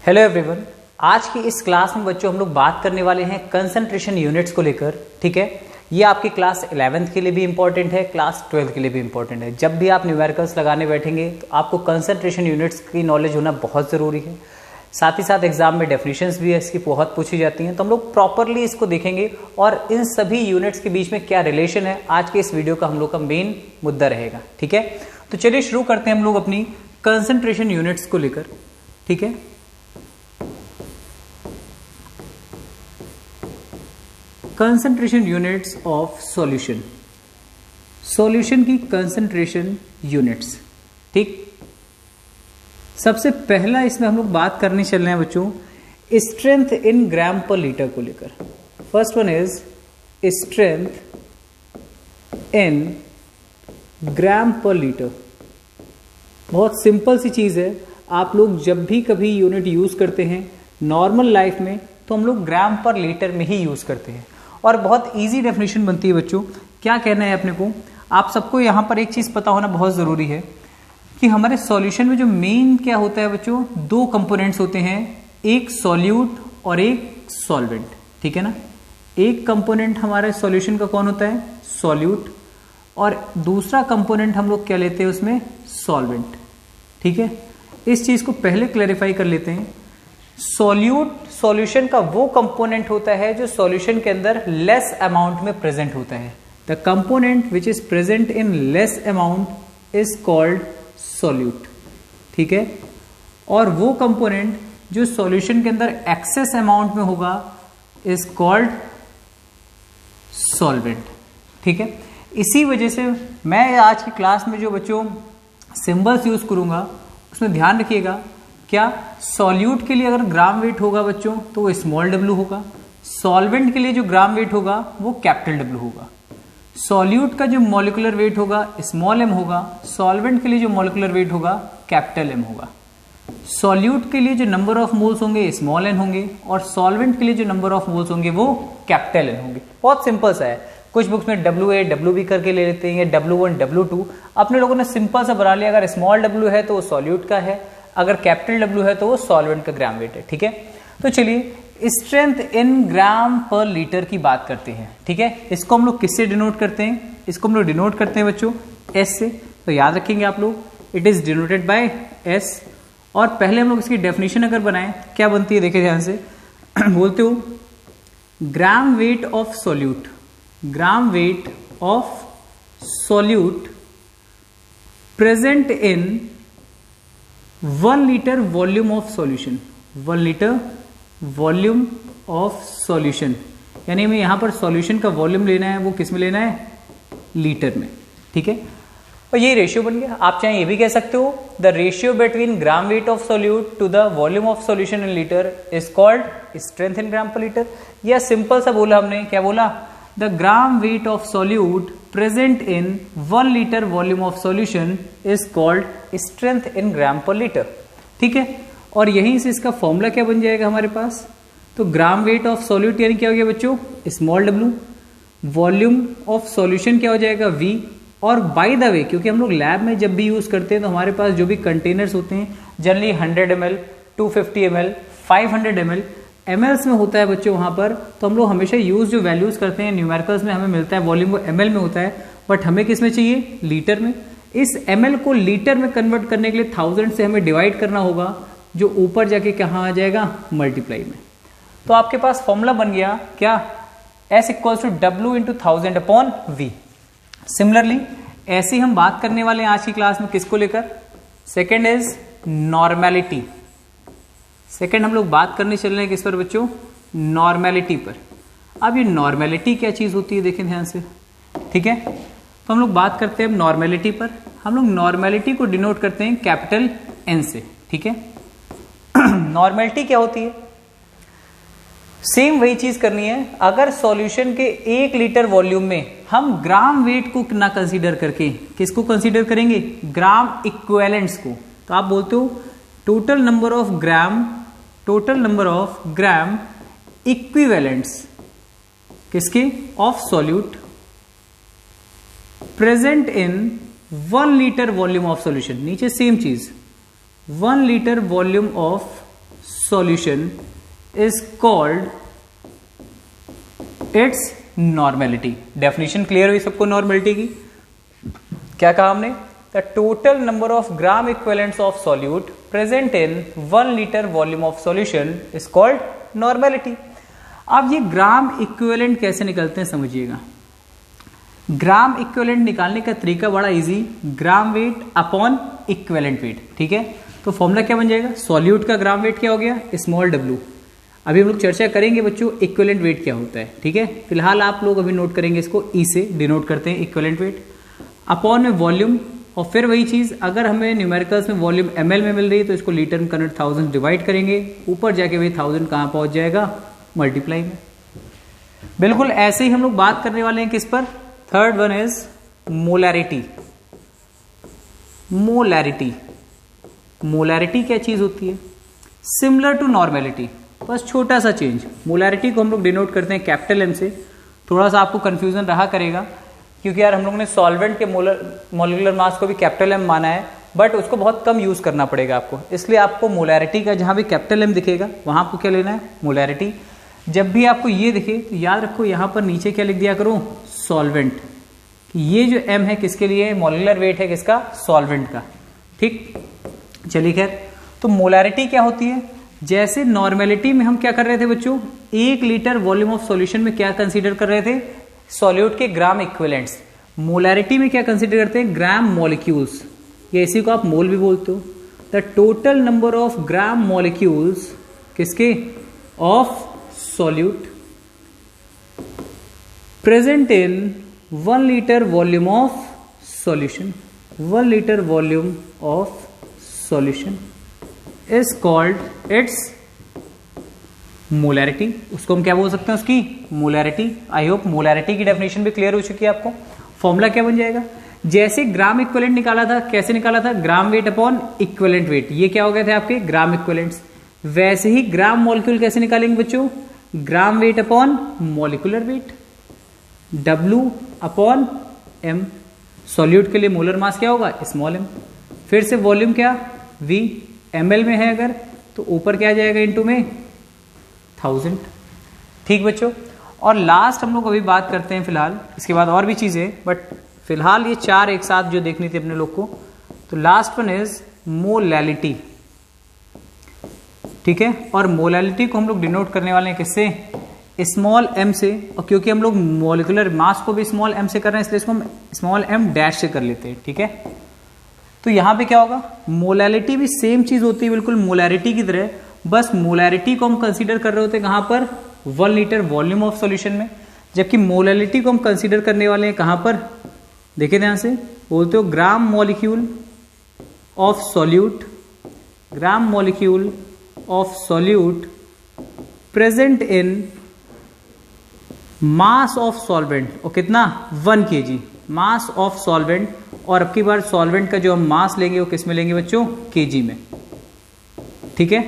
Hello everyone, आज की इस क्लास में बच्चों हम लोग बात करने वाले हैं कंसंट्रेशन यूनिट्स को लेकर। ठीक है, ये आपकी क्लास 11th के लिए भी इंपॉर्टेंट है, क्लास 12th के लिए भी इंपॉर्टेंट है। जब भी आप न्यूमेरिकल्स लगाने बैठेंगे तो आपको कंसंट्रेशन यूनिट्स की नॉलेज होना बहुत ज़रूरी है। साथ ही साथ एग्जाम में डेफिनेशंस भी इसकी बहुत पूछी जाती हैं, तो हम लोग प्रॉपरली इसको देखेंगे और इन सभी यूनिट्स के बीच में क्या रिलेशन है, आज के इस वीडियो का हम लोग का मेन मुद्दा रहेगा। ठीक है, तो चलिए शुरू करते हैं हम लोग अपनी कंसंट्रेशन यूनिट्स को लेकर। ठीक है, concentration units of solution, solution की कंसंट्रेशन यूनिट्स। ठीक, सबसे पहला इसमें हम लोग बात करने चल रहे हैं बच्चों strength in gram per litre को लेकर। First one is strength in gram per litre. बहुत सिंपल सी चीज है, आप लोग जब भी कभी यूनिट यूज करते हैं नॉर्मल लाइफ में तो हम लोग ग्राम पर लीटर में ही यूज करते हैं और बहुत इजी डेफिनेशन बनती है बच्चों। क्या कहना है अपने को, आप सबको यहां पर एक चीज पता होना बहुत जरूरी है कि हमारे सॉल्यूशन में जो मेन क्या होता है बच्चों, दो कंपोनेंट्स होते हैं, एक सॉल्यूट और एक सॉल्वेंट। ठीक है ना, एक कंपोनेंट हमारे सॉल्यूशन का कौन होता है, सॉल्यूट, और दूसरा कंपोनेंट हम लोग क्या लेते हैं उसमें, सॉल्वेंट। ठीक है, इस चीज को पहले क्लैरिफाई कर लेते हैं। सॉल्यूट सॉल्यूशन का वो कंपोनेंट होता है जो सॉल्यूशन के अंदर लेस अमाउंट में प्रेजेंट होता है। The component which is present in less amount is called solute. ठीक है, और वो कंपोनेंट जो सॉल्यूशन के अंदर एक्सेस अमाउंट में होगा इज कॉल्ड सॉल्वेंट। ठीक है, इसी वजह से मैं आज की क्लास में जो बच्चों सिंबल्स यूज करूंगा उसमें ध्यान रखिएगा। क्या सॉल्यूट के लिए अगर ग्राम वेट होगा बच्चों तो वो स्मॉल w होगा, सॉल्वेंट के लिए जो ग्राम वेट होगा वो कैपिटल W होगा। सॉल्यूट का जो मॉलिक्यूलर वेट होगा स्मॉल m होगा, सॉल्वेंट के लिए जो मॉलिक्यूलर वेट होगा कैपिटल M होगा। सॉल्यूट के लिए जो नंबर ऑफ मोल्स होंगे स्मॉल n होंगे और सॉल्वेंट के लिए जो नंबर ऑफ मोल्स होंगे वो कैपिटल N होंगे। बहुत सिंपल सा है, कुछ बुक्स में WA WB करके ले लेते हैं, W1 W2, अपने लोगों ने सिंपल सा बना लिया। अगर स्मॉल w है तो वो सॉल्यूट का है, अगर कैपिटल W है तो वो सॉल्वेंट का ग्राम वेट है। ठीक है, तो चलिए strength in gram per litre की बात करते हैं। ठीक है, इसको हम लोग किससे डिनोट करते हैं, इसको हम लोग डिनोट करते हैं बच्चों S से। तो याद रखेंगे आप लोग, it is denoted by S। और पहले हम लोग इसकी डेफिनेशन अगर बनाएं क्या बनती है, देखिए ध्यान से बोलते हो ग्राम weight of solute, gram weight of solute present in 1 litre volume of solution, 1 litre volume of solution. यानी हमें यहां पर सॉल्यूशन का वॉल्यूम लेना है, वो किस में लेना है, लीटर में। ठीक है, और ये रेशियो बन गया। आप चाहे ये भी कह सकते हो the ratio between gram weight of solute to the volume of solution in litre is called strength in gram per litre. या सिंपल सा बोला हमने, क्या बोला, the gram weight of solute present in 1 litre volume of solution is called strength in gram per litre. ठीक है, और यहीं से इसका फॉर्मूला क्या बन जाएगा हमारे पास, तो ग्राम वेट ऑफ सॉल्यूट यानी क्या हो गया बच्चों, small w, volume of solution क्या हो जाएगा V। और बाय द वे, क्योंकि हम लोग लैब में जब भी यूज करते हैं तो हमारे पास जो भी कंटेनर्स होते हैं generally 100 ml, 250 ml, 500 ml mls में होता है बच्चों वहां पर, तो हम लोग हमेशा यूज जो वैल्यूज करते हैं न्यूमेरिकल्स में हमें मिलता है वॉल्यूम वो ml में होता है, बट हमें किस में चाहिए, लीटर में। इस ml को लीटर में कन्वर्ट करने के लिए 1000 से हमें डिवाइड करना होगा, जो ऊपर जाके कहाँ आ जाएगा, मल्टीप्लाई में। तो आपके पास फॉर्मूला बन गया क्या, S equals to W into 1000 upon V। Similarly ऐसे हम बात करने वाले हैं आज की क्लास में किसको लेकर, सेकेंड इज नॉर्मेलिटी। सेकेंड हम लोग बात करने चल रहे हैं किस पर बच्चों, नॉर्मेलिटी पर। अब ये नॉर्मेलिटी क्या चीज होती है, देखें ध्यान से। ठीक है, तो हम लोग बात करते हैं नॉर्मेलिटी पर। हम लोग नॉर्मेलिटी को डिनोट करते हैं कैपिटल N से। ठीक है, नॉर्मेलिटी क्या होती है, सेम वही चीज करनी है। अगर सॉल्यूशन के 1 लीटर वॉल्यूम में हम ग्राम वेट को ना कंसीडर करके किसको कंसीडर करेंगे, ग्राम इक्विवेलेंट्स को, तो आप बोलते हो total number of gram equivalents किसके, of solute present in 1 litre volume of solution. नीचे सेम चीज, 1 litre volume of solution is called its normality. Definition clear हुई सबको नॉर्मेलिटी की? क्या कहा हमने? The total number of gram equivalents of solute present in 1 litre volume of solution is called normality. अब ये ग्राम इक्विवेलेंट कैसे निकलते हैं समझिएगा. ग्राम इक्विवेलेंट निकालने का तरीका बड़ा easy, gram weight upon equivalent weight. ठीक है, तो फॉर्मूला क्या बन जाएगा? सॉल्यूट का ग्राम वेट क्या हो गया? Small w. अभी हम लोग चर्चा करेंगे बच्चों इक्विवेलेंट वेट क्या होता है. ठीक है, फिलहाल आप लोग अभी नोट करेंगे इसको, ई से डिनोट करते हैं इक्विवेलेंट वेट, अपॉन में वॉल्यूम, और फिर वही चीज अगर हमें न्यूमेरिकल्स में वॉल्यूम ml में मिल रही है तो इसको लीटर में कन्वर्ट 1000 डिवाइड करेंगे, ऊपर जाके वही 1000 कहां पहुंच जाएगा? मल्टीप्लाई में. बिल्कुल ऐसे ही हम लोग बात करने वाले हैं किस पर? Third one is molarity. Molarity, molarity क्या चीज होती है? सिमिलर टू नॉर्मेलिटी, बस छोटा सा चेंज. मोलैरिटी को हम लोग डिनोट करते हैं कैपिटल एम से. थोड़ा सा आपको कंफ्यूजन रहा करेगा क्योंकि यार हम लोग ने सॉल्वेंट के मोलिकुलर मास को भी कैपिटल एम माना है, बट उसको बहुत कम यूज करना पड़ेगा आपको, इसलिए आपको मोलैरिटी का जहां भी कैपिटल एम दिखेगा वहां आपको क्या लेना है? मोलैरिटी. जब भी आपको ये दिखे तो याद रखो यहां पर नीचे क्या लिख दिया करो? सॉल्वेंट. ये जो एम है किसके लिए? मोलिकुलर वेट है किसका? सॉल्वेंट का. ठीक, चलिए खैर, तो मोलैरिटी क्या होती है? जैसे नॉर्मेलिटी में हम क्या कर रहे थे बच्चों? 1 लीटर वॉल्यूम ऑफ सॉल्यूशन में क्या कंसीडर कर रहे थे? सॉल्यूट के ग्राम इक्विवेलेंट्स. मोलैरिटी में क्या कंसीडर करते हैं? ग्राम मॉलिक्यूल्स, या इसी को आप मोल भी बोलते हो. The total number of gram molecules किसके? Of solute present in 1 litre volume of solution. 1 litre volume of solution is called its molarity. उसको हम क्या बोल सकते हैं? उसकी मोलैरिटी. आई होप मोलैरिटी की डेफिनेशन भी क्लियर हो चुकी है आपको. फॉर्मूला क्या बन जाएगा? जैसे ग्राम इक्विवेलेंट निकाला था, कैसे निकाला था? Gram weight upon equivalent weight. ये क्या हो गए थे आपके? ग्राम इक्विवेलेंट्स. वैसे ही ग्राम मॉलिक्यूल कैसे निकालेंगे बच्चों? Gram weight upon molecular weight, W upon m. Solute के लिए मोलर मास क्या होगा? Small m. फिर से वॉल्यूम क्या? V. ml में है अगर तो ऊपर क्या आ जाएगा? इनटू में 1000. ठीक बच्चों, और लास्ट हम लोग अभी बात करते हैं फिलहाल, इसके बाद और भी चीजें, बट फिलहाल ये 4 एक साथ जो देखनी थी अपने लोग को. तो लास्ट वन इज मोलैलिटी. ठीक है, और मोलैलिटी को हम लोग डिनोट करने वाले हैं किससे? स्मॉल m से. और क्योंकि हम लोग मॉलिकुलर मास को भी स्मॉल m से कर रहे हैं इसलिए इसको हम स्मॉल m डैश से कर लेते हैं. ठीक है, तो यहां पे क्या होगा? मोलैलिटी भी सेम चीज होती है बिल्कुल मोलैरिटी की तरह, बस मोलैरिटी को हम कंसीडर कर रहे होते हैं कहां पर? 1 लीटर वॉल्यूम ऑफ सॉल्यूशन में, जबकि मोलैलिटी को हम कंसीडर करने वाले हैं कहां पर? देखिए ध्यान से, बोलते हो gram molecule of solute. Gram molecule of solute present in mass of solvent. और कितना? 1 kg मास ऑफ सॉल्वेंट. और अब की बार सॉल्वेंट का जो हम मास लेंगे वो किस में लेंगे बच्चों? kg में. ठीक है,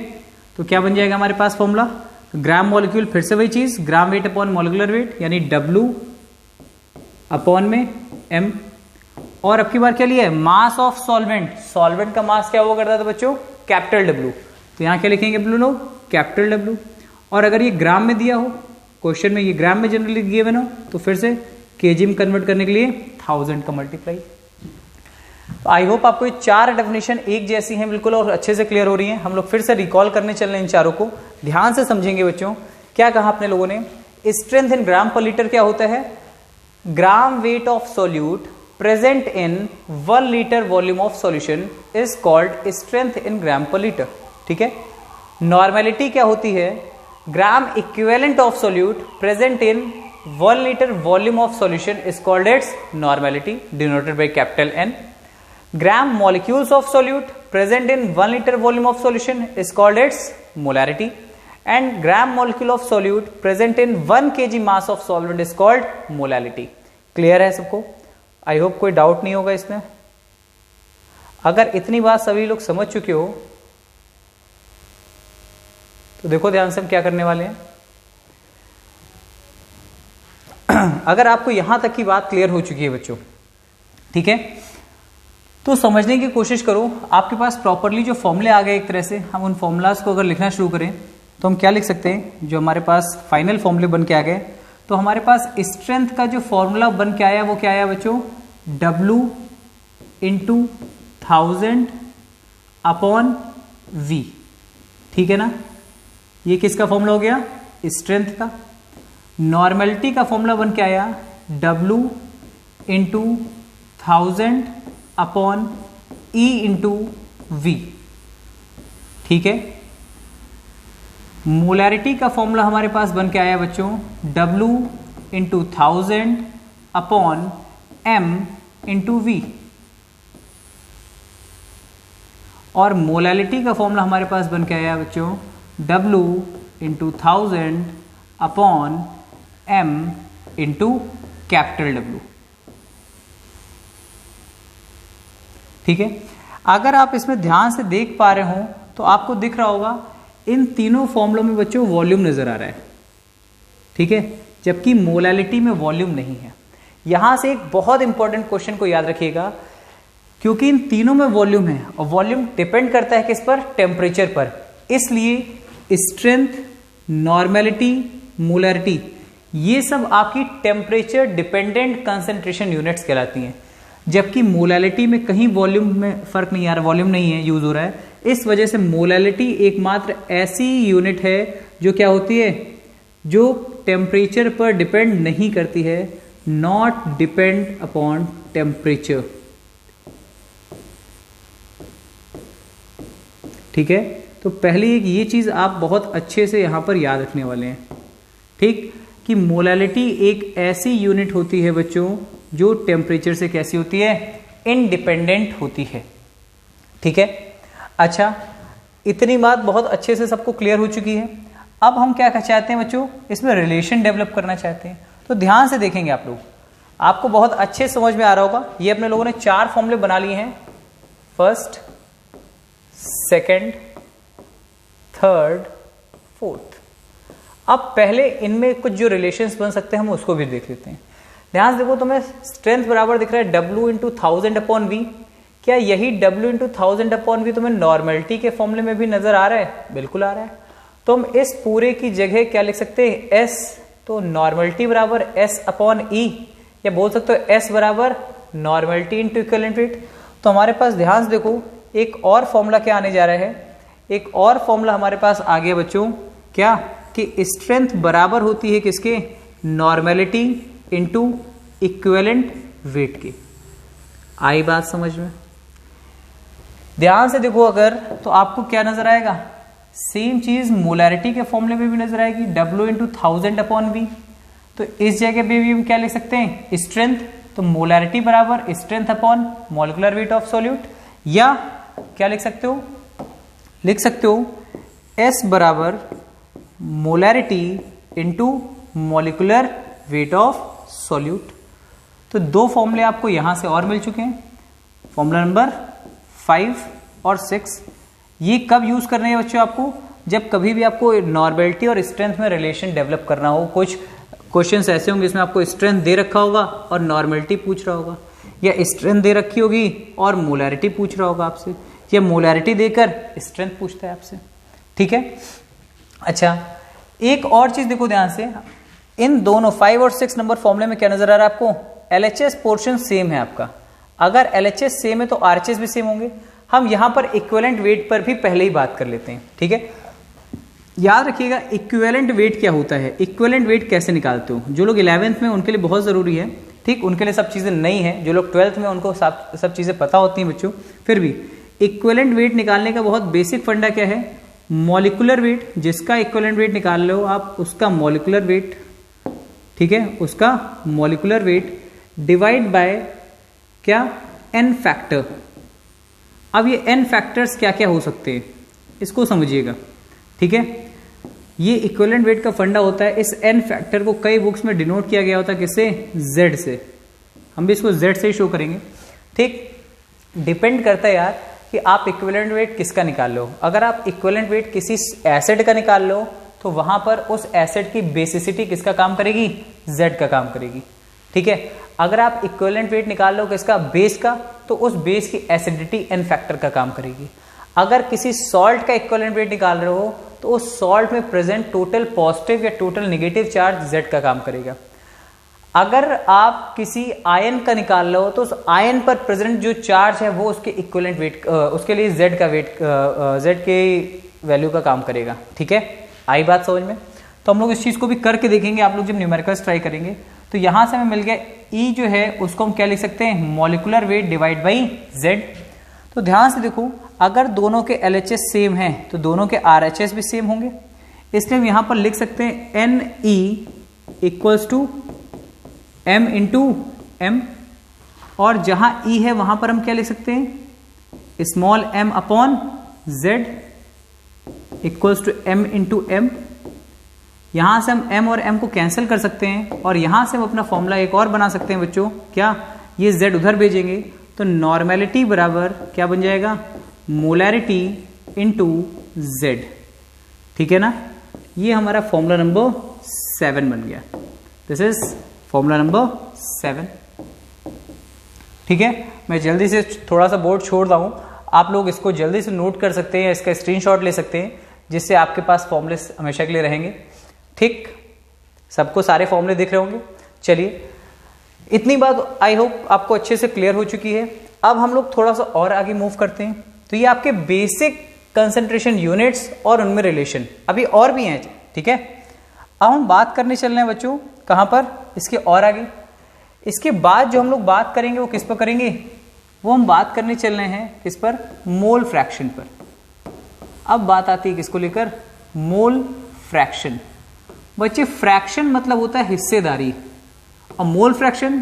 तो क्या बन जाएगा हमारे पास फॉर्मूला? ग्राम मॉलिक्यूल, फिर से वही चीज, gram weight upon molecular weight, यानी W अपॉन में m. और अब की बार क्या लिया है? Mass of solvent. सॉल्वेंट का मास क्या हुआ करता था बच्चों? Capital W. तो यहां क्या लिखेंगे लोग? Capital W. और अगर ये ग्राम में दिया हो क्वेश्चन में, ये ग्राम में जनरली गिवन हो, तो फिर से kg में कन्वर्ट करने के लिए 1000 का मल्टीप्लाई. आई होप आपको ये 4 डेफिनेशन एक जैसी हैं बिल्कुल और अच्छे से क्लियर हो रही हैं. हम लोग फिर से रिकॉल करने चल रहे हैं इन चारों को, ध्यान से समझेंगे बच्चों. क्या कहा अपने लोगों ने? Strength in gram per litre क्या होता है? Gram weight of solute present in 1 litre volume of solution is called strength in gram per litre. ठीक है, नॉर्मेलिटी क्या होती है? Gram equivalent of solute present in 1 litre volume of solution is called its normality, denoted by capital N. gram molecules of solute present in 1 liter volume of solution is called its molarity, and gram molecule of solute present in 1 kg mass of solvent is called molality. Clear है सबको? I hope कोई doubt नहीं होगा इसमें. अगर इतनी बात सभी लोग समझ चुके हो तो देखो ध्यान से हम क्या करने वाले हैं. अगर आपको यहां तक की बात क्लियर हो चुकी है बच्चों, ठीक है, तो समझने की कोशिश करो, आपके पास प्रॉपरली जो फॉर्मूले आ गए एक तरह से, हम उन फॉर्मूलाज को अगर लिखना शुरू करें तो हम क्या लिख सकते हैं, जो हमारे पास फाइनल फॉर्मूले बन के आ गए। तो हमारे पास स्ट्रेंथ का जो फॉर्मूला बन के आया वो क्या आया बच्चों, W इंटू 1000 अपॉन V, ठीक है ना। ये किसका फॉर्मूला हो गया, स्ट्रेंथ का। नॉर्मेलिटी का फॉर्मूला बन के आया W into 1000 upon E into V, ठीक है। मोलैरिटी का फॉर्मूला हमारे पास बन के आया बच्चों W into 1000 upon M into V, और मोलैलिटी का फॉर्मूला हमारे पास बन के आया बच्चों W into 1000 upon M into capital W, ठीक है। अगर आप इसमें ध्यान से देख पा रहे हो तो आपको दिख रहा होगा इन तीनों फॉर्मूलों में बच्चों वॉल्यूम नजर आ रहा है, ठीक है, जबकि मोलैलिटी में वॉल्यूम नहीं है। यहां से एक बहुत इंपॉर्टेंट क्वेश्चन को याद रखिएगा, क्योंकि इन तीनों में वॉल्यूम है और वॉल्यूम डिपेंड करता है किस पर, टेम्परेचर पर। इसलिए स्ट्रेंथ, नॉर्मेलिटी, मोलैरिटी ये सब आपकी टेम्परेचर डिपेंडेंट कंसंट्रेशन यूनिट्स कहलाती हैं, जबकि मोलैलिटी में कहीं वॉल्यूम में फर्क नहीं आ रहा, वॉल्यूम नहीं है, यूज हो रहा है। इस वजह से मोलैलिटी एकमात्र ऐसी यूनिट है जो क्या होती है, जो टेम्परेचर पर डिपेंड नहीं करती है, नॉट डिपेंड अपॉन टेम्परेचर, ठीक है। तो पहली एक ये चीज आप बहुत अच्छे से यहां पर याद रखने वाले हैं, ठीक, कि मोलैलिटी एक ऐसी यूनिट होती है बच्चों जो टेम्परेचर से कैसी होती है, इंडिपेंडेंट होती है, ठीक है। अच्छा, इतनी बात बहुत अच्छे से सबको क्लियर हो चुकी है। अब हम क्या चाहते हैं बच्चों, इसमें रिलेशन डेवलप करना चाहते हैं। तो ध्यान से देखेंगे आप लोग, आपको बहुत अच्छे समझ में आ रहा होगा। ये अपने लोगों ने 4 फॉर्मूले बना लिए हैं, फर्स्ट, सेकंड, थर्ड, फोर्थ। अब पहले इनमें कुछ जो रिलेशंस बन सकते हैं हम उसको भी देख लेते हैं। ध्यान से देखो, तुम्हें स्ट्रेंथ बराबर दिख रहा है W इंटू 1000 अपॉन V। क्या यही W इंटू 1000 अपॉन V तुम्हें नॉर्मेलिटी के फॉर्मूले में भी नजर आ रहा है? बिल्कुल आ रहा है। तो हम इस पूरे की जगह क्या लिख सकते हैं, S। तो नॉर्मेलिटी बराबर S अपॉन E, या बोल सकते हो S बराबर नॉर्मेलिटी इंटू इक्विवेलेंट वेट। तो हमारे पास ध्यान से देखो एक और फॉर्मूला क्या आने जा रहा है, एक और फॉर्मूला हमारे पास आ गया बच्चों, क्या कि स्ट्रेंथ बराबर होती है किसके, नॉर्मेलिटी इंटू इक्विवेलेंट वेट के। आई बात समझ में? ध्यान से देखो अगर, तो आपको क्या नजर आएगा, सेम चीज मोलैरिटी के फॉर्मूले में भी नजर आएगी, W इंटू 1000 अपॉन V। तो इस जगह पे भी हम क्या लिख सकते हैं, स्ट्रेंथ। तो मोलैरिटी बराबर strength upon molecular weight of solute, या क्या लिख सकते हो, लिख सकते हो S बराबर molarity into molecular weight of solute. तो 2 फॉर्मूले आपको यहां से और मिल चुके हैं, फॉर्मूला नंबर 5 और 6। ये कब यूज करने हैं बच्चों आपको, जब कभी भी आपको नॉर्मेलिटी और स्ट्रेंथ में रिलेशन डेवलप करना हो। कुछ क्वेश्चंस ऐसे होंगे इसमें आपको स्ट्रेंथ दे रखा होगा और नॉर्मेलिटी पूछ रहा होगा, या स्ट्रेंथ दे रखी होगी और मोलैरिटी पूछ रहा होगा आपसे, या मोलैरिटी देकर स्ट्रेंथ पूछता है आपसे, ठीक है। अच्छा, एक और चीज देखो ध्यान से, इन दोनों 5 और 6 नंबर फॉर्मूले में क्या नजर आ रहा है आपको, LHS पोर्शन सेम है आपका। अगर LHS सेम है तो RHS भी सेम होंगे। हम यहां पर इक्विवेलेंट वेट पर भी पहले ही बात कर लेते हैं, ठीक है। याद रखिएगा इक्विवेलेंट वेट क्या होता है, इक्विवेलेंट वेट कैसे निकालते हो। जो लोग 11th में उनके लिए बहुत जरूरी है, ठीक, उनके लिए सब चीजें नहीं है। जो लोग 12th में उनको सब चीजें पता होती हैं बच्चों, फिर भी इक्विवेलेंट वेट निकालने का बहुत बेसिक फंडा क्या है, मॉलिक्यूलर वेट, जिसका इक्विवेलेंट वेट निकाल लो आप, उसका मॉलिक्यूलर वेट, ठीक है, उसका मॉलिक्यूलर वेट डिवाइड बाय क्या, n फैक्टर। अब ये n फैक्टर्स क्या क्या हो सकते हैं इसको समझिएगा, ठीक है। ये इक्विवेलेंट वेट का फंडा होता है। इस n फैक्टर को कई बुक्स में डिनोट किया गया होता है किससे, Z से। हम भी इसको Z से ही शो करेंगे, ठीक। डिपेंड करता है यार कि आप इक्विवेलेंट वेट किसका निकाल लो। अगर आप इक्विवेलेंट वेट किसी एसिड का निकाल लो तो वहां पर उस एसिड की बेसिसिटी किसका काम करेगी, Z का काम करेगी, ठीक है। अगर आप इक्विवेलेंट वेट निकाल लो किसका, बेस का, तो उस बेस की एसिडिटी एन फैक्टर का काम करेगी। अगर किसी सॉल्ट का इक्विवेलेंट वेट निकाल रहे हो तो उस सॉल्ट में प्रेजेंट टोटल पॉजिटिव या टोटल नेगेटिव चार्ज Z का काम करेगा। अगर आप किसी आयन का निकाल रहे हो तो उस आयन पर प्रेजेंट जो चार्ज है वो उसके इक्विवेलेंट वेट, उसके लिए Z का वेट, Z के वैल्यू का काम करेगा। ठीक है, आई बात समझ में? तो हम लोग इस चीज को भी करके देखेंगे, आप लोग जब न्यूमेरिकल्स ट्राई करेंगे। तो यहां से हमें मिल गया E जो है उसको हम क्या लिख सकते हैं, molecular weight divide by Z। तो ध्यान से देखो, अगर दोनों के LHS सेम हैं तो दोनों के RHS भी सेम होंगे, इसलिए हम यहां पर लिख सकते हैं Ne equals to M into M, और जहां E है वहां पर हम क्या लिख सकते हैं, small m upon Z equals to M into M। यहां से हम m और m को कैंसिल कर सकते हैं और यहां से हम अपना फॉर्मूला एक और बना सकते हैं बच्चों, क्या, ये Z उधर भेजेंगे तो नॉर्मेलिटी बराबर क्या बन जाएगा, मोलैरिटी इनटू Z। ठीक है ना, ये हमारा फॉर्मूला नंबर 7 बन गया। This is formula number 7। ठीक है, मैं जल्दी से थोड़ा सा बोर्ड छोड़ रहा हूं, आप लोग इसको जल्दी से नोट कर सकते हैं, इसका स्क्रीनशॉट ले सकते हैं, जिससे आपके पास फॉर्मूले हमेशा के लिए रहेंगे। ठीक, सबको सारे फॉर्मूले दिख रहे होंगे। चलिए, इतनी बात आई होप आपको अच्छे से क्लियर हो चुकी है। अब हम लोग थोड़ा सा और आगे मूव करते हैं। तो ये आपके बेसिक कंसंट्रेशन यूनिट्स और उनमें रिलेशन, अभी और भी हैं। ठीक है, अब हम बात करने चल रहे हैं बच्चों, कहां पर, इसके और आगे। इसके बाद जो हम लोग बात करेंगे वो किस पर करेंगे, वो हम बात करने चल रहे हैं किस पर, मोल फ्रैक्शन पर। अब बात आती है किसको लेकर, मोल फ्रैक्शन। बच्चे, फ्रैक्शन मतलब होता है हिस्सेदारी, और मोल फ्रैक्शन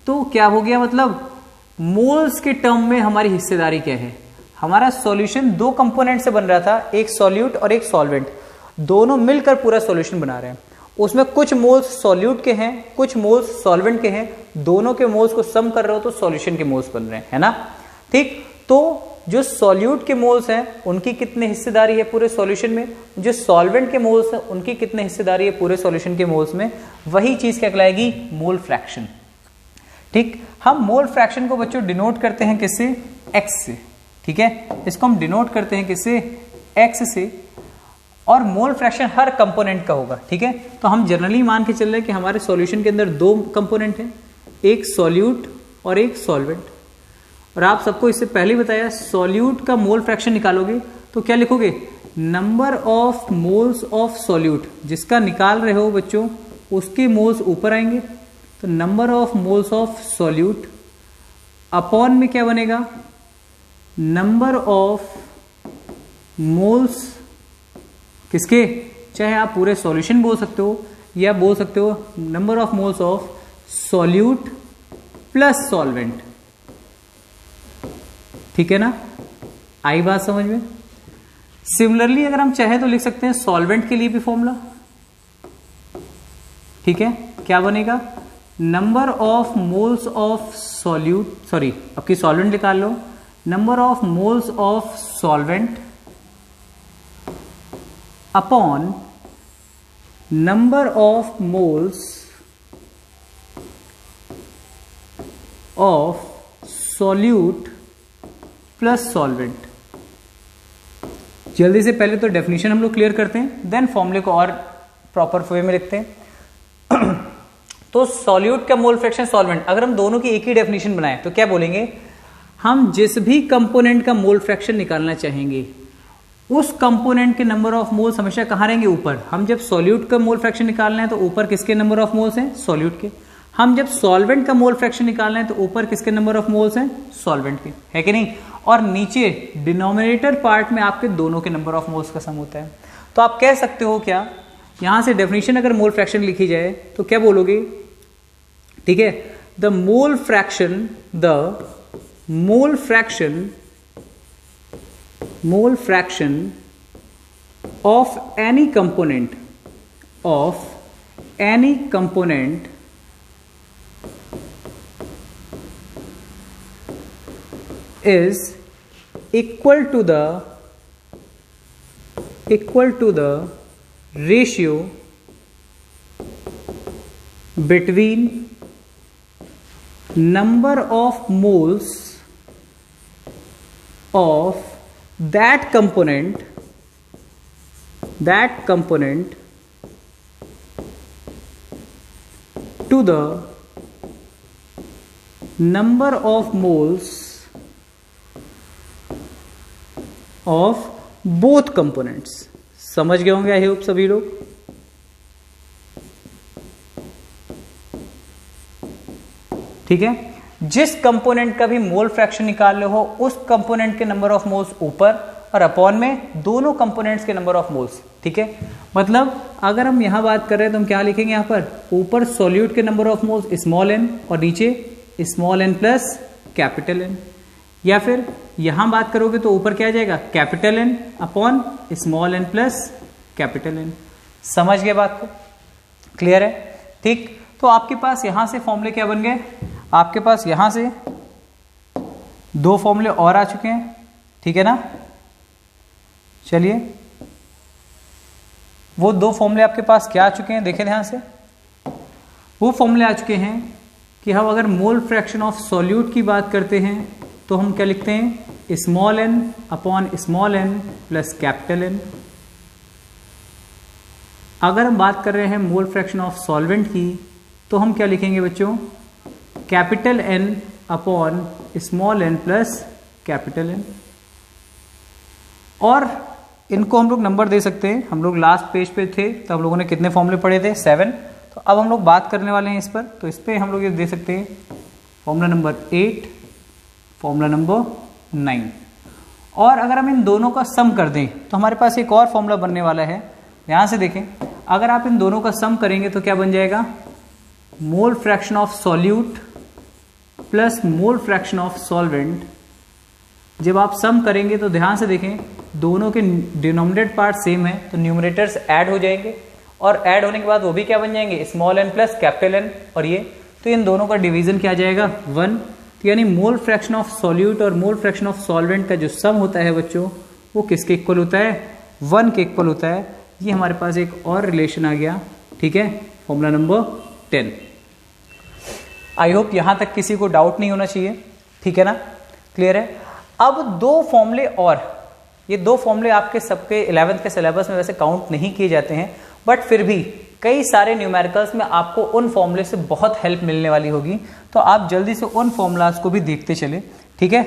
तो क्या हो गया, मतलब मोल्स के टर्म में हमारी हिस्सेदारी क्या है। हमारा सॉल्यूशन दो कंपोनेंट से बन रहा था, एक सॉल्यूट और एक सॉल्वेंट, दोनों मिलकर पूरा सॉल्यूशन बना रहे हैं। उसमें कुछ मोल्स सॉल्यूट के हैं, कुछ मोल्स सॉल्वेंट के हैं, दोनों के मोल्स को सम कर रहे हो तो सॉल्यूशन के मोल्स बन रहे हैं, है ना। ठीक, तो जो सॉल्यूट के मोल्स हैं उनकी कितनी हिस्सेदारी है पूरे सॉल्यूशन में, जो सॉल्वेंट के मोल्स हैं उनकी कितनी हिस्सेदारी है पूरे सॉल्यूशन के मोल्स में, वही चीज क्या कहलाएगी, मोल फ्रैक्शन। ठीक, हम मोल फ्रैक्शन को बच्चों डिनोट करते हैं किससे, एक्स से। ठीक है, इसको हम डिनोट करते हैं किससे, एक्स से, और मोल फ्रैक्शन हर कंपोनेंट का होगा। ठीक है, तो हम जनरली मान के चल रहे हैं कि हमारे सॉल्यूशन के अंदर दो कंपोनेंट हैं, एक सॉल्यूट और एक सॉल्वेंट। और आप सबको इससे पहले बताया, सॉल्यूट का मोल फ्रैक्शन निकालोगे तो क्या लिखोगे, number of moles of solute, जिसका निकाल रहे हो बच्चों उसके मोल्स ऊपर आएंगे, तो number of moles of solute upon में क्या बनेगा, नंबर ऑफ मोल्स किसके, चाहे आप पूरे सॉल्यूशन बोल सकते हो या बोल सकते हो number of moles of solute plus solvent. ठीक है ना, आई बात समझ में। सिमिलरली अगर हम चाहे तो लिख सकते हैं सॉल्वेंट के लिए भी फॉर्मूला। ठीक है, क्या बनेगा, number of moles of solute, sorry आपकी सॉल्वेंट निकाल लो, number of moles of solvent upon number of moles of solute plus solvent. जल्दी से पहले तो डेफिनेशन हम लोग क्लियर करते हैं, देन फॉर्मूले को और प्रॉपर वे में लिखते हैं। तो सॉल्यूट का मोल फ्रैक्शन सॉल्वेंट, अगर हम दोनों की एक ही डेफिनेशन बनाएं तो क्या बोलेंगे, हम जिस भी कंपोनेंट का मोल फ्रैक्शन निकालना चाहेंगे उस कंपोनेंट के नंबर ऑफ मोल्स हमेशा कहां रहेंगे, ऊपर। हम जब सॉल्यूट का मोल फ्रैक्शन निकालना है तो ऊपर किसके नंबर ऑफ मोल्स हैं, सॉल्यूट के। हम जब सॉल्वेंट का मोल फ्रैक्शन निकालना है तो ऊपर किसके नंबर ऑफ मोल्स हैं, सॉल्वेंट के, है कि नहीं। और नीचे डिनोमिनेटर पार्ट में आपके दोनों के नंबर ऑफ मोल्स का सम होता है। तो आप कह सकते हो क्या, यहां से डेफिनेशन अगर मोल फ्रैक्शन लिखी जाए तो क्या बोलोगे, ठीक है, the mole fraction of any component is equal to the ratio between number of moles of that component to the number of moles of both components। समझ गए होंगे आई होप सभी लोग। ठीक है, जिस कंपोनेंट का भी मोल फ्रैक्शन निकाल लो हो, उस कंपोनेंट के नंबर ऑफ मोल्स ऊपर और अपॉन में दोनों कंपोनेंट्स के नंबर ऑफ मोल्स। ठीक है, मतलब अगर हम यहां बात कर रहे हैं तो हम क्या लिखेंगे, यहां पर ऊपर सॉल्यूट के number of moles small N और नीचे small N plus capital N. या फिर यहां बात करोगे तो ऊपर क्या आ जाएगा, capital N upon small N plus capital N. समझ गए बात को, क्लियर है। ठीक, तो आपके पास यहां से फॉर्मूले क्या बन गए, आपके पास यहां से दो फॉर्मूले और आ चुके हैं। ठीक है ना, चलिए वो दो फॉर्मूले आपके पास क्या आ चुके हैं, देखें ध्यान से। वो फॉर्मूले आ चुके हैं कि हम अगर मोल फ्रैक्शन ऑफ सॉल्यूट की बात करते हैं तो हम क्या लिखते हैं, small N upon small N plus capital N. अगर हम बात कर रहे हैं मोल फ्रैक्शन ऑफ सॉल्वेंट की तो हम क्या लिखेंगे बच्चों, capital N upon small N plus capital N. और इनको हम लोग नंबर दे सकते हैं। हम लोग लास्ट पेज पे थे तो हम लोगों ने कितने फॉर्मूले पढ़े थे, 7। तो अब हम लोग बात करने वाले हैं इस पर, तो इस पर हम लोग ये दे सकते हैं फॉर्मूला नंबर 8, फॉर्मूला नंबर 9। और अगर हम इन दोनों का सम कर दें तो हमारे पास एक और फॉर्मूला बनने वाला है। ध्यान से देखें, अगर आप इन दोनों का सम करेंगे तो क्या बन जाएगा, मोल fraction of solute plus mole fraction of solvent. जब आप सम करेंगे तो ध्यान से देखें, दोनों के डिनोमिनेटेड पार्ट सेम है तो न्यूमरेटर्स ऐड हो जाएंगे और ऐड होने के बाद वो भी क्या बन जाएंगे, small N plus capital N. और ये तो इन दोनों का डिवीजन क्या आ जाएगा, 1। तो यानी मोल फ्रैक्शन ऑफ सॉल्यूट और मोल फ्रैक्शन ऑफ सॉल्वेंट का जो सम होता है बच्चों, वो किसके इक्वल होता है, 1 के इक्वल होता है। ये हमारे पास एक और रिलेशन आ गया। ठीक है, फॉर्मूला नंबर 10। आई होप यहां तक किसी को डाउट नहीं होना चाहिए। ठीक है ना, क्लियर है। अब दो फॉर्मूले और, ये दो फॉर्मूले आपके सबके 11th के सिलेबस में वैसे काउंट नहीं किए जाते हैं, बट फिर भी कई सारे न्यूमेरिकल्स में आपको उन फॉर्मूले से बहुत हेल्प मिलने वाली होगी। तो आप जल्दी से उन फॉर्मूलाज को भी देखते चले। ठीक है,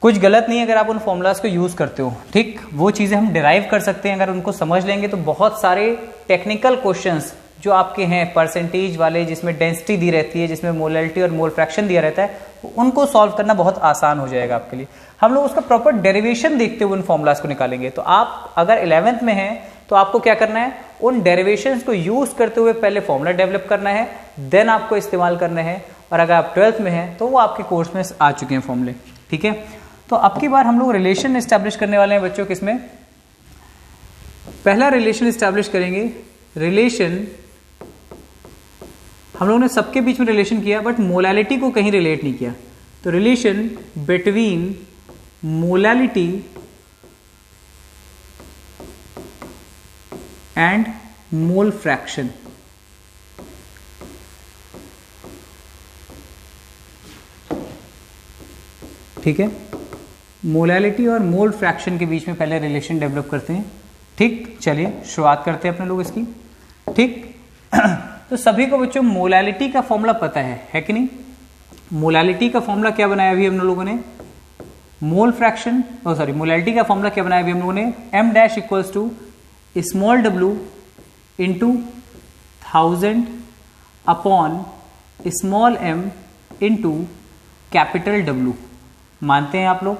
कुछ गलत नहीं है अगर आप उन फॉर्मूलाज को यूज करते हो। ठीक, वो चीजें हम डिराइव कर सकते हैं, अगर उनको समझ लेंगे तो बहुत सारे टेक्निकल क्वेश्चंस जो आपके हैं परसेंटेज वाले, जिसमें डेंसिटी दी रहती है, जिसमें मोलैलिटी और मोल फ्रैक्शन दिया रहता है, उनको सॉल्व करना बहुत आसान हो जाएगा आपके लिए। हम लोग उसका प्रॉपर डेरिवेशन देखते हुए उन फॉर्मूलाज को निकालेंगे। तो आप अगर 11th में हैं तो आपको क्या करना है, उन डेरिवेशंस को यूज करते हुए पहले फॉर्मूला डेवलप करना है, देन आपको इस्तेमाल करना है। और अगर आप 12th में हैं तो वो आपके कोर्स में आ चुके हैं फॉर्मूले। ठीक है, तो अब की बार हम लोग रिलेशन एस्टैब्लिश करने वाले हैं बच्चों। किसमें, पहला रिलेशन एस्टैब्लिश करेंगे, रिलेशन हम लोगों ने सबके बीच में रिलेशन किया बट मोलैलिटी को कहीं रिलेट नहीं किया। तो relation between molality and mole fraction. ठीक है, मोलैलिटी और मोल फ्रैक्शन के बीच में पहले रिलेशन डेवलप करते हैं। ठीक, चलिए शुरुआत करते हैं अपने लोग इसकी। ठीक तो सभी को बच्चों मोलैलिटी का फॉर्मूला पता है कि नहीं। मोलैलिटी का फॉर्मूला क्या बनाया अभी हम लोगों ने, मोल फ्रैक्शन मोलैलिटी का फॉर्मूला क्या बनाया अभी हम लोगों ने, m dash equals to small w into 1000 upon small m into capital W। मानते हैं आप लोग,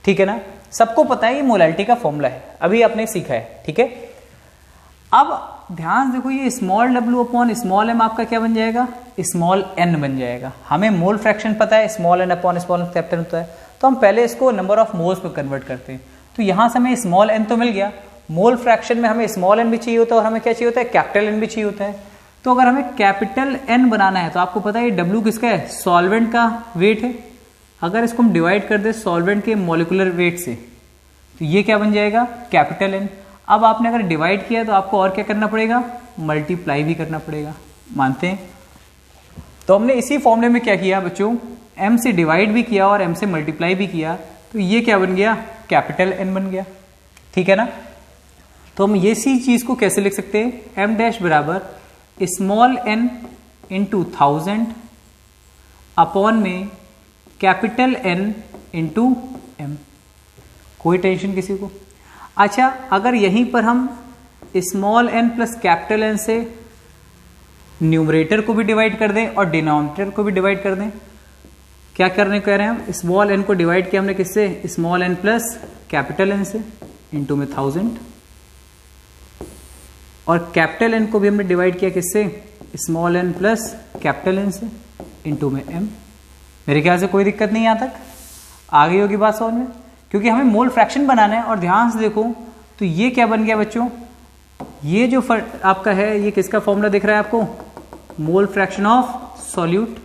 ठीक है ना, सबको पता है ये मोलैलिटी का फॉर्मूला है, अभी आपने सीखा है। ठीक है, अब ध्यान देखो, ये small w upon small m आपका क्या बन जाएगा, स्मॉल n बन जाएगा। हमें मोल फ्रैक्शन पता है, small n upon small m capital होता है, तो हम पहले इसको नंबर ऑफ मोल्स में कन्वर्ट करते हैं। तो यहां से हमें स्मॉल n तो मिल गया, मोल फ्रैक्शन में हमें स्मॉल n भी चाहिए होता है और हमें क्या चाहिए होता है, कैपिटल n भी चाहिए होता है। तो अगर हमें कैपिटल n बनाना है तो आपको पता है ये w किसका है, सॉल्वेंट का वेट है। अगर इसको हम डिवाइड कर दे सॉल्वेंट के मॉलिक्यूलर वेट से तो ये क्या बन जाएगा, कैपिटल N। अब आपने अगर डिवाइड किया तो आपको और क्या करना पड़ेगा, मल्टीप्लाई भी करना पड़ेगा। मानते हैं, तो हमने इसी फॉर्मूले में क्या किया बच्चों, m से डिवाइड भी किया और m से मल्टीप्लाई भी किया, तो ये क्या बन गया, कैपिटल N बन गया, ठीक है ना। तो हम ये सी चीज को कैसे लिख सकते हैं, m डैश बराबर स्मॉल n इंटू 1000 अपॉन में कैपिटल N इंटू m। कोई टेंशन किसी को। अच्छा, अगर यहीं पर हम small n plus capital N से न्यूमरेटर को भी डिवाइड कर दें और डिनोमिनेटर को भी डिवाइड कर दें, क्या करने कह रहे हैं हम, स्मॉल n को डिवाइड किया हमने किससे, small n plus capital N से, इंटू में 1000, और कैपिटल N को भी हमने डिवाइड किया किससे, small n plus capital N से, इंटू में m। मेरे ख्याल से कोई दिक्कत नहीं यहाँ तक, आ गई होगी बात समझ में, क्योंकि हमें मोल फ्रैक्शन बनाना है। और ध्यान से देखो तो ये क्या बन गया बच्चों, ये जो आपका है ये किसका फॉर्मूला दिख रहा है आपको, मोल फ्रैक्शन ऑफ सॉल्यूट,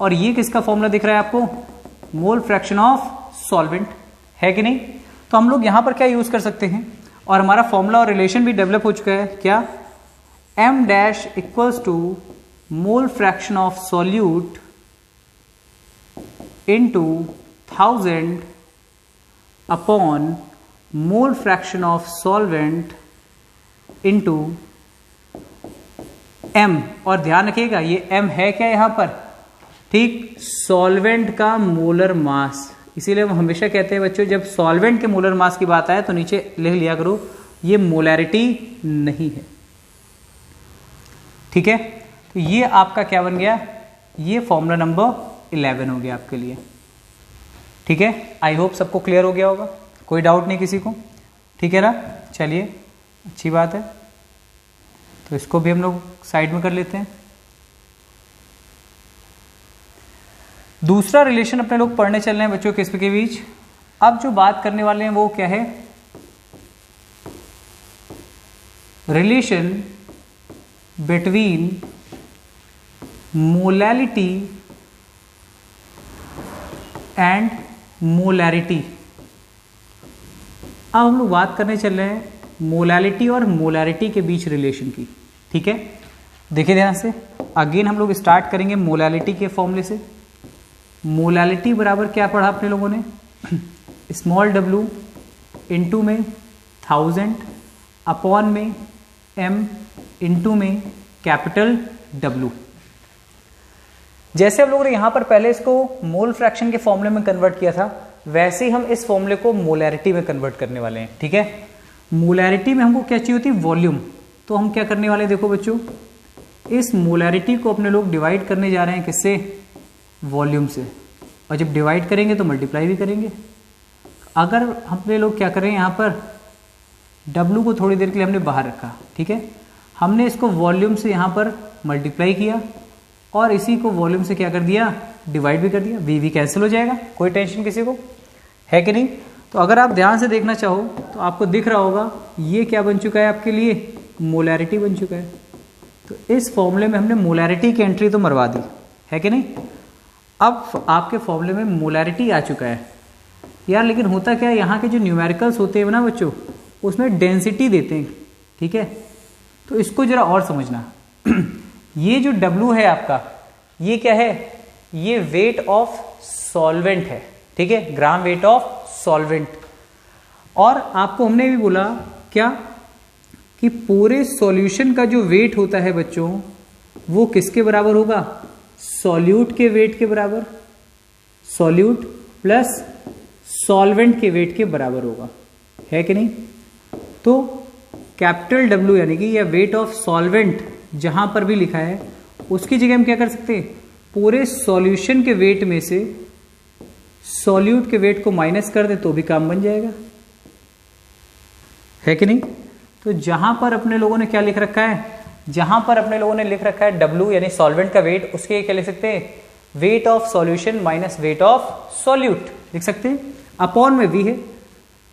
और ये किसका फॉर्मूला दिख रहा है आपको, मोल फ्रैक्शन ऑफ सॉल्वेंट, है कि नहीं। तो हम लोग यहां पर क्या यूज कर सकते हैं, और हमारा फॉर्मूला और रिलेशन भी डेवलप हो चुका है, क्या, m dash equals to mole fraction of solute into 1000 upon mole fraction of solvent into m। और ध्यान रखिएगा ये m है क्या यहां पर, ठीक, सॉल्वेंट का मोलर मास। इसीलिए हम हमेशा कहते हैं बच्चों, जब सॉल्वेंट के मोलर मास की बात आए तो नीचे लिख लिया करो ये मोलैरिटी नहीं है, ठीक है। तो ये आपका क्या बन गया, ये फॉर्मूला नंबर 11 हो गया आपके लिए, ठीक है। आई होप सबको क्लियर हो गया होगा, कोई डाउट नहीं किसी को, ठीक है ना। चलिए अच्छी बात है, तो इसको भी हम लोग साइड में कर लेते हैं। दूसरा रिलेशन अपने लोग पढ़ने चल रहे हैं बच्चों किस के बीच। अब जो बात करने वाले हैं वो क्या है, relation between molality and molarity. अब हम लोग बात करने चल रहे हैं मोलैलिटी और मोलैरिटी के बीच रिलेशन की, ठीक है। देखिए ध्यान से, अगेन हम लोग स्टार्ट करेंगे मोलैलिटी के फॉर्मूले से। मोलैलिटी बराबर क्या पढ़ा अपने लोगों ने, स्मॉल w इंटू में 1000 अपॉन में m इंटू में कैपिटल W। जैसे हम लोगों ने यहां पर पहले इसको मोल फ्रैक्शन के फॉर्मूले में कन्वर्ट किया था, वैसे ही हम इस फॉर्मूले को मोलैरिटी में कन्वर्ट करने वाले हैं, ठीक है। मोलैरिटी में हमको क्या चाहिए होती है, वॉल्यूम। तो हम क्या करने वाले हैं, देखो बच्चों, इस मोलैरिटी को अपने लोग डिवाइड करने जा रहे हैं किससे, वॉल्यूम से, और जब डिवाइड करेंगे तो मल्टीप्लाई भी करेंगे। अगर हमने लोग क्या करें, यहाँ पर W को थोड़ी देर के लिए हमने बाहर रखा, ठीक है, हमने इसको वॉल्यूम से यहाँ पर मल्टीप्लाई किया और इसी को वॉल्यूम से क्या कर दिया, डिवाइड भी कर दिया, V कैंसिल हो जाएगा, कोई टेंशन किसी को, है कि नहीं। तो अगर आप ध्यान से देखना चाहो तो आपको दिख रहा होगा ये क्या बन चुका है आपके लिए, मोलैरिटी बन चुका है। तो इस फॉर्मूले में हमने मोलैरिटी की एंट्री तो मरवा दी, है कि नहीं। अब आपके फॉर्मूले में मोलैरिटी आ चुका है यार, लेकिन होता क्या है, यहाँ के जो न्यूमेरिकल्स होते हैं ना बच्चों, उसमें डेंसिटी देते हैं, ठीक है। तो इसको जरा और समझना ये जो W है आपका, ये क्या है, ये वेट ऑफ सॉल्वेंट है, ठीक है, ग्राम वेट ऑफ सॉल्वेंट। और आपको हमने भी बोला क्या कि पूरे सॉल्यूशन का जो वेट होता है बच्चों, वो किसके बराबर होगा, सॉल्यूट के वेट के बराबर, सॉल्यूट प्लस सॉल्वेंट के वेट के बराबर होगा, है कि नहीं। तो कैपिटल W यानी कि यह वेट ऑफ सॉल्वेंट जहां पर भी लिखा है उसकी जगह हम क्या कर सकते हैं, पूरे सॉल्यूशन के वेट में से सॉल्यूट के वेट को माइनस कर दे तो भी काम बन जाएगा, है कि नहीं। तो जहां पर अपने लोगों ने क्या लिख रखा है, जहां पर अपने लोगों ने लिख रखा है W यानी सॉल्वेंट का वेट, उसके क्या लिख सकते हैं, weight of solution minus weight of solute लिख सकते हैं, अपॉन में V है,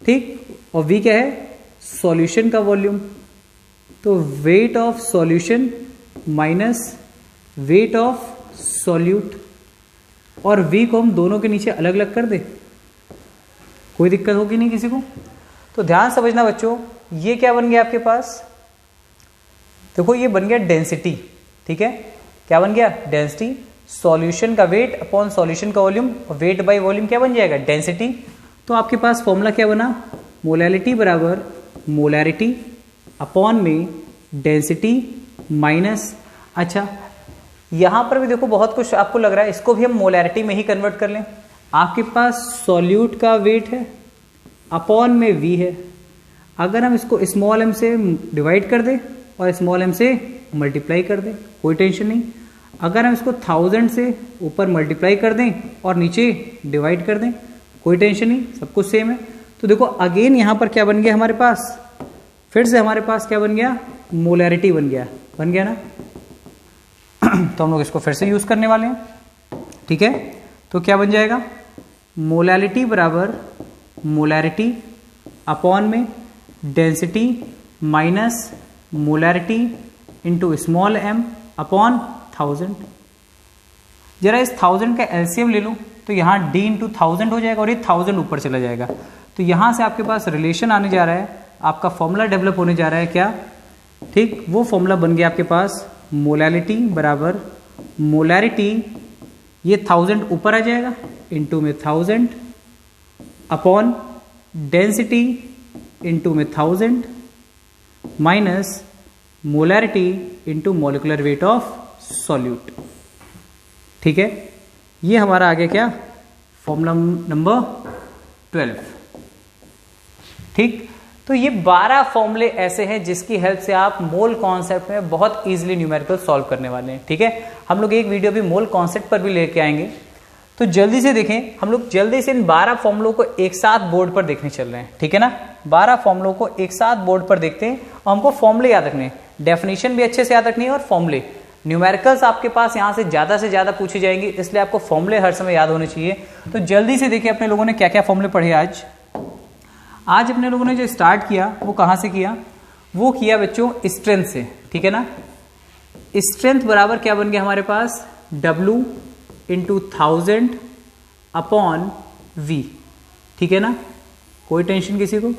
ठीक, और V क्या है, सॉल्यूशन का वॉल्यूम। तो weight of solution minus weight of solute, और V को हम दोनों के नीचे अलग अलग कर दे, कोई दिक्कत होगी नहीं किसी को। तो ध्यान समझना बच्चों, ये क्या बन गया आपके पास, देखो ये बन गया डेंसिटी, ठीक है, क्या बन गया, डेंसिटी। सॉल्यूशन का वेट अपॉन सॉल्यूशन का वॉल्यूम, वेट बाय वॉल्यूम क्या बन जाएगा, डेंसिटी। तो आपके पास फॉर्मूला क्या बना, मोलैलिटी बराबर मोलैरिटी अपॉन में डेंसिटी माइनस, अच्छा यहां पर भी देखो बहुत कुछ आपको लग रहा है, इसको भी हम मोलैरिटी में ही कन्वर्ट कर लें। आपके पास सॉल्यूट का वेट है अपॉन में v है, अगर हम इसको स्मॉल m से डिवाइड कर दें और स्मॉल m से मल्टीप्लाई कर दें कोई टेंशन नहीं। अगर हम इसको 1000 से ऊपर मल्टीप्लाई कर दें और नीचे डिवाइड कर दें कोई टेंशन नहीं, सब कुछ सेम है। तो देखो अगेन यहां पर क्या बन गया हमारे पास, फिर से हमारे पास क्या बन गया, मोलैरिटी बन गया ना। तो हम लोग इसको फिर से यूज करने वाले हैं, ठीक है। तो क्या बन जाएगा, मोलैलिटी बराबर मोलैरिटी अपॉन में density minus molarity into small m upon 1000। जरा इस 1000 का एलसीएम ले लो तो यहाँ d इंटू 1000 हो जाएगा और ये 1000 ऊपर चला जाएगा। तो यहाँ से आपके पास रिलेशन आने जा रहा है, आपका फॉर्मूला डेवलप होने जा रहा है क्या, ठीक, वो फॉर्मूला बन गया आपके पास मोलैलिटी बराबर मोलैरिटी, ये 1000 ऊपर आ जाएगा इंटू में 1000 अपॉन डेंसिटी इंटू में 1000 minus molarity into molecular weight of solute, ठीक है। ये हमारा आ गया क्या, फॉर्मूला नंबर 12, ठीक। तो ये 12 फॉर्मूले ऐसे हैं जिसकी हेल्प से आप मोल कॉन्सेप्ट में बहुत इजीली न्यूमेरिकल सॉल्व करने वाले हैं, ठीक है। हम लोग एक वीडियो भी मोल कॉन्सेप्ट पर भी लेके आएंगे। तो जल्दी से देखें, हम लोग जल्दी से इन 12 फॉर्मूलों को एक साथ बोर्ड पर देखने चल रहे हैं, ठीक है ना। 12 फॉर्मूलों को एक साथ बोर्ड पर देखते हैं और हमको फॉर्मूले याद रखने हैं, डेफिनेशन भी अच्छे से याद रखनी है और फॉर्मूले। न्यूमेरिकल्स आपके पास यहाँ से ज्यादा पूछे जाएंगे, इसलिए आपको फॉर्मूले हर समय याद होने चाहिए। तो जल्दी से देखिए अपने लोगों ने क्या क्या फॉर्मूले पढ़े आज अपने लोगों ने जो स्टार्ट किया वो कहाँ से किया, वो किया बच्चों स्ट्रेंथ से, ठीक है ना। स्ट्रेंथ बराबर क्या बन गया हमारे पास, W इंटू 1000 अपॉन V, ठीक है ना, कोई टेंशन किसी को।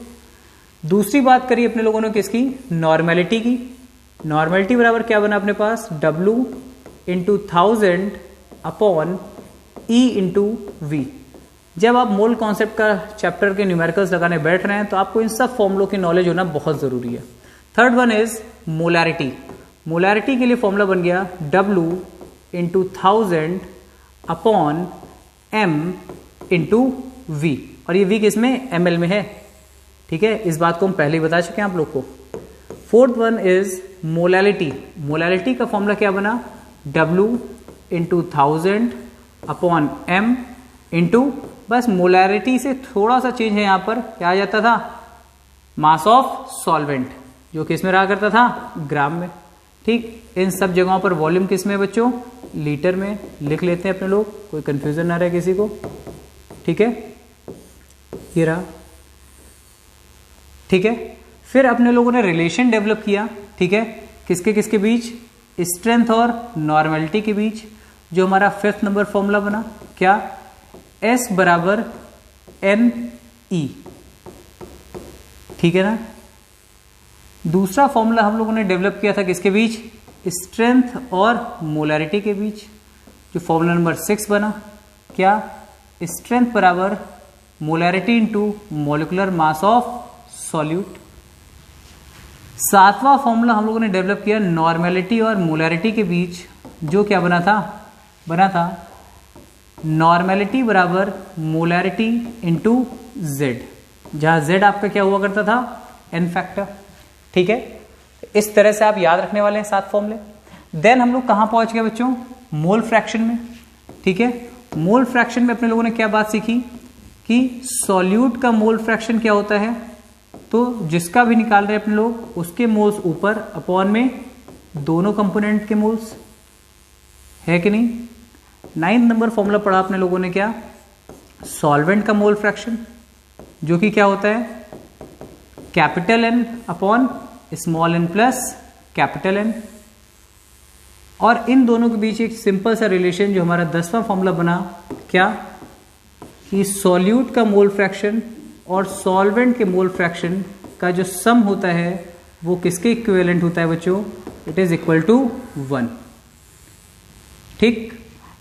दूसरी बात करी अपने लोगों ने किसकी, नॉर्मेलिटी की। नॉर्मेलिटी बराबर क्या बना अपने पास, W into 1000 upon E into V। जब आप मोल कॉन्सेप्ट का चैप्टर के न्यूमेरिकल्स लगाने बैठ रहे हैं तो आपको इन सब फॉर्मूलों की नॉलेज होना बहुत जरूरी है। Third one is molarity. Molarity के लिए फॉर्मूला बन गया W into 1000 upon M into V, और ये V किसमें, ml में है, ठीक है। इस बात को हम पहले ही बता चुके हैं आप लोग को। Fourth one is molality. Molality का फॉर्मूला क्या बना, W into 1000 upon M into, बस मोलैरिटी से थोड़ा सा चेंज है, यहाँ पर क्या आ जाता था, मास ऑफ सॉल्वेंट, जो किस में रहा करता था, ग्राम में, ठीक। इन सब जगहों पर वॉल्यूम किस में बच्चों, लीटर में लिख लेते हैं अपने लोग, कोई कंफ्यूजन ना रहे किसी को, ठीक है। ये रहा, ठीक है। फिर अपने लोगों ने रिलेशन डेवलप किया, ठीक है, किसके किसके बीच, स्ट्रेंथ और नॉर्मेलिटी के बीच, जो हमारा 5th नंबर फॉर्मूला बना क्या, S बराबर NE, ठीक है ना। दूसरा फॉर्मूला हम लोगों ने डेवलप किया था किसके बीच, स्ट्रेंथ और मोलैरिटी के बीच, जो फॉर्मूला नंबर 6 बना क्या, स्ट्रेंथ बराबर molarity into molecular mass of solute. 7वां फॉर्मूला हम लोगों ने डेवलप किया नॉर्मेलिटी और मोलैरिटी के बीच, जो क्या बना था नॉर्मेलिटी बराबर मोलैरिटी इंटू Z, जहां Z आपका क्या हुआ करता था, N फैक्टर, ठीक है। इस तरह से आप याद रखने वाले हैं 7 फॉर्मूले। देन हम लोग कहां पहुंच गए बच्चों, मोल फ्रैक्शन में, ठीक है। मोल फ्रैक्शन में अपने लोगों ने क्या बात सीखी कि सॉल्यूट का मोल फ्रैक्शन क्या होता है, तो जिसका भी निकाल रहे अपने लोग उसके मोल्स ऊपर अपॉन में दोनों कंपोनेंट के मोल्स, है कि नहीं। 9th नंबर फॉर्मूला पढ़ा अपने लोगों ने क्या, सॉल्वेंट का मोल फ्रैक्शन, जो कि क्या होता है, capital N upon small n plus capital N। और इन दोनों के बीच एक सिंपल सा रिलेशन जो हमारा 10वां फॉर्मूला बना क्या, कि सॉल्यूट का मोल फ्रैक्शन और सॉल्वेंट के मोल फ्रैक्शन का जो सम होता है वो किसके इक्विवेलेंट होता है बच्चों, इट इज इक्वल टू 1, ठीक।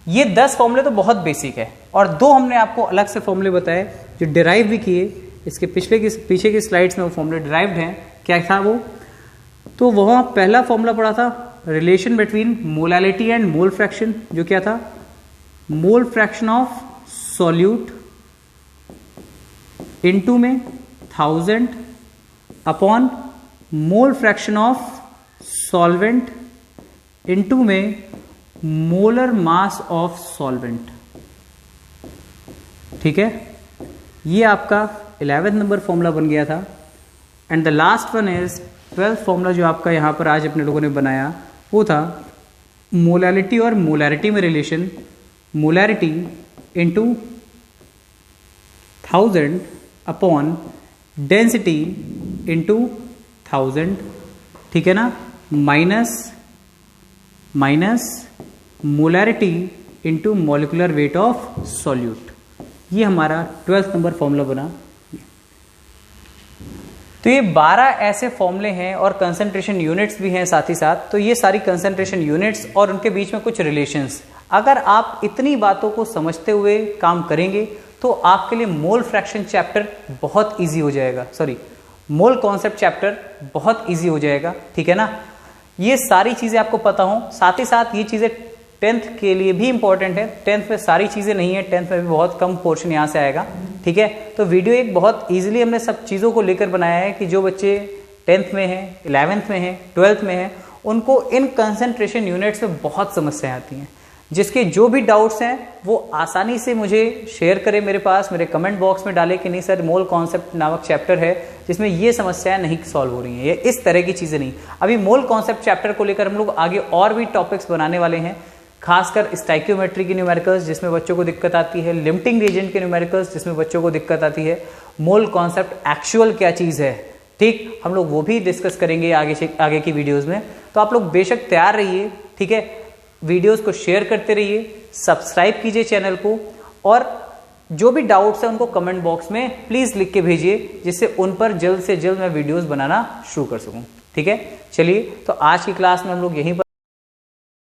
ये 10 फॉर्मूले तो बहुत बेसिक है, और 2 हमने आपको अलग से फॉर्मूले बताए जो डिराइव भी किए। इसके पीछे की स्लाइड्स में वो फॉर्मूले डिराइव्ड हैं। क्या था वो? तो वहाँ पहला फॉर्मूला पढ़ा था relation between molality and mole fraction, जो क्या था? मोल फ्रैक्शन ऑफ सॉल्यूट इनटू में 1000 upon mole fraction of solvent into में मोलर मास ऑफ सॉल्वेंट। ठीक है, ये आपका 11th नंबर फॉर्मूला बन गया था। And the last one is 12th formula जो आपका यहां पर आज अपने लोगों ने बनाया, वो था मोलैलिटी और मोलैरिटी में relation, molarity into 1000 upon density into 1000। ठीक है ना, minus molarity into molecular weight of solute. ये हमारा 12th नंबर फॉर्मूला बना। तो ये 12 ऐसे फॉर्मूले हैं और कंसंट्रेशन यूनिट्स भी हैं साथ ही साथ। तो ये सारी कंसंट्रेशन यूनिट्स और उनके बीच में कुछ रिलेशंस, अगर आप इतनी बातों को समझते हुए काम करेंगे तो आपके लिए मोल फ्रैक्शन चैप्टर बहुत इजी हो जाएगा, मोल कॉन्सेप्ट चैप्टर बहुत इजी हो जाएगा। ठीक है ना, ये सारी चीजें आपको पता हो। साथ ही साथ ये चीजें 10th के लिए भी इंपॉर्टेंट है। 10th में सारी चीजें नहीं है, 10th में भी बहुत कम पोर्शन यहाँ से आएगा। ठीक है, तो वीडियो एक बहुत इजीली हमने सब चीज़ों को लेकर बनाया है कि जो बच्चे 10th में हैं, 11th में हैं, 12th में हैं, उनको इन कंसंट्रेशन यूनिट्स में बहुत समस्याएं आती हैं। जिसके जो भी डाउट्स हैं वो आसानी से मुझे शेयर करें मेरे पास, मेरे कमेंट बॉक्स में डालें कि नहीं सर मोल कॉन्सेप्ट नामक चैप्टर है जिसमें ये समस्याएं नहीं सॉल्व हो रही हैं, ये इस तरह की चीज़ें नहीं। अभी मोल कॉन्सेप्ट चैप्टर को लेकर हम लोग आगे और भी टॉपिक्स बनाने वाले हैं, खासकर स्टाइक्योमेट्री की न्यूमेरिकल्स जिसमें बच्चों को दिक्कत आती है, लिमिटिंग रिएजेंट के न्यूमेरिकल्स जिसमें बच्चों को दिक्कत आती है, मोल कॉन्सेप्ट एक्चुअल क्या चीज़ है। ठीक, हम लोग वो भी डिस्कस करेंगे आगे की वीडियोज़ में। तो आप लोग बेशक तैयार रहिए। ठीक है, वीडियोस को शेयर करते रहिए, सब्सक्राइब कीजिए चैनल को, और जो भी डाउट्स हैं उनको कमेंट बॉक्स में प्लीज़ लिख के भेजिए, जिससे उन पर जल्द से जल्द मैं वीडियोस बनाना शुरू कर सकूं। ठीक है, चलिए तो आज की क्लास में हम लोग यहीं पर